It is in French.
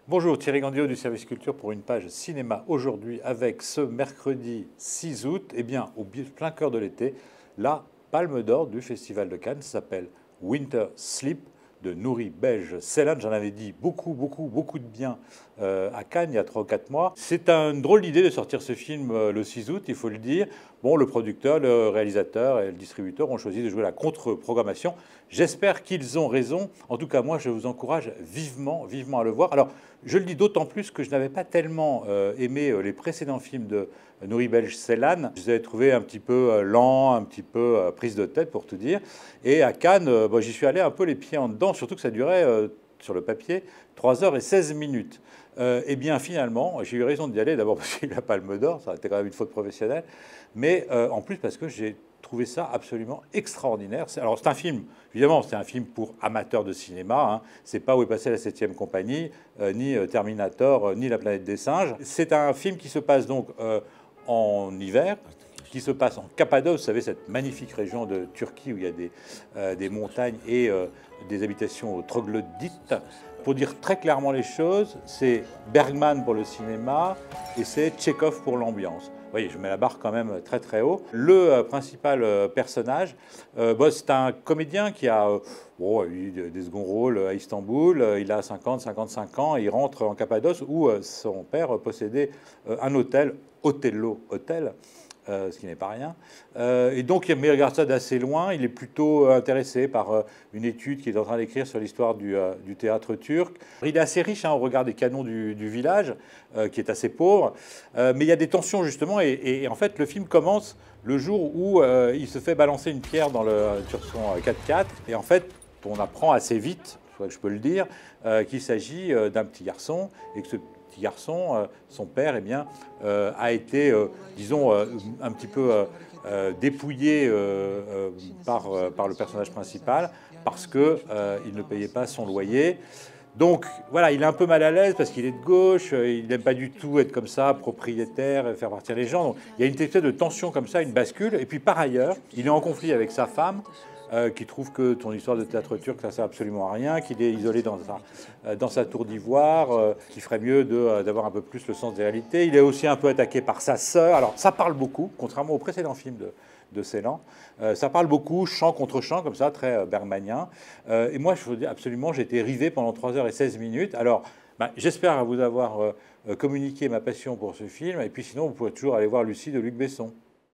Bonjour, Thierry Gandillot du service culture pour une page cinéma aujourd'hui avec ce mercredi 6 août, au plein cœur de l'été, la Palme d'Or du Festival de Cannes s'appelle Winter Sleep de Nuri Bilge Ceylan. J'en avais dit beaucoup de bien à Cannes il y a 3 ou 4 mois. C'est une drôle d'idée de sortir ce film le 6 août, il faut le dire. Bon, le producteur, le réalisateur et le distributeur ont choisi de jouer la contre-programmation. J'espère qu'ils ont raison. En tout cas, moi, je vous encourage vivement à le voir. Alors, je le dis d'autant plus que je n'avais pas tellement aimé les précédents films de Nuri Bilge Ceylan. Je les avais trouvés un petit peu lents, un petit peu prise de tête, pour tout dire. Et à Cannes, j'y suis allé un peu les pieds en dedans, surtout que ça durait, sur le papier, 3 heures et 16 minutes. Eh bien, finalement, j'ai eu raison d'y aller, d'abord parce qu'il n'a pas le Palme d'Or, ça a été quand même une faute professionnelle, mais en plus parce que j'ai trouvé ça absolument extraordinaire. Alors, c'est un film, évidemment, c'est un film pour amateurs de cinéma. Hein. C'est pas Où est passée la 7e compagnie, ni Terminator, ni La planète des singes. C'est un film qui se passe donc en hiver, qui se passe en Cappadoce, vous savez, cette magnifique région de Turquie où il y a des montagnes et des habitations troglodytes. Pour dire très clairement les choses, c'est Bergman pour le cinéma et c'est Tchekhov pour l'ambiance. Vous voyez, je mets la barre quand même très haut. Le principal personnage, c'est un comédien qui a eu des seconds rôles à Istanbul. Il a 55 ans et il rentre en Cappadoce où son père possédait un hôtel, Otello Hotel. Ce qui n'est pas rien. Et donc, il regarde ça d'assez loin. Il est plutôt intéressé par une étude qu'il est en train d'écrire sur l'histoire du théâtre turc. Il est assez riche au regard des canons du village, qui est assez pauvre. Mais il y a des tensions, justement. Et en fait, le film commence le jour où il se fait balancer une pierre sur son 4x4. Et en fait, on apprend assez vite, je peux le dire, qu'il s'agit d'un petit garçon et que ce petit garçon, son père, a été, disons, un petit peu dépouillé par le personnage principal parce qu'il ne payait pas son loyer. Donc voilà, il est un peu mal à l'aise parce qu'il est de gauche, il n'aime pas du tout être comme ça, propriétaire, faire partir les gens. Donc il y a une espèce de tension comme ça, une bascule. Et puis par ailleurs, il est en conflit avec sa femme, qui trouve que ton histoire de théâtre turc, ça ne sert absolument à rien, qu'il est isolé dans sa tour d'ivoire, qu'il ferait mieux d'avoir un peu plus le sens des réalités. Il est aussi un peu attaqué par sa sœur. Alors ça parle beaucoup, contrairement au précédent film de Ceylan. Ça parle beaucoup, chant contre chant, comme ça, très bergmanien. Et moi, je veux dire, absolument, j'ai été rivé pendant 3 heures et 16 minutes. Alors, j'espère vous avoir communiqué ma passion pour ce film. Et puis sinon, vous pouvez toujours aller voir Lucie de Luc Besson.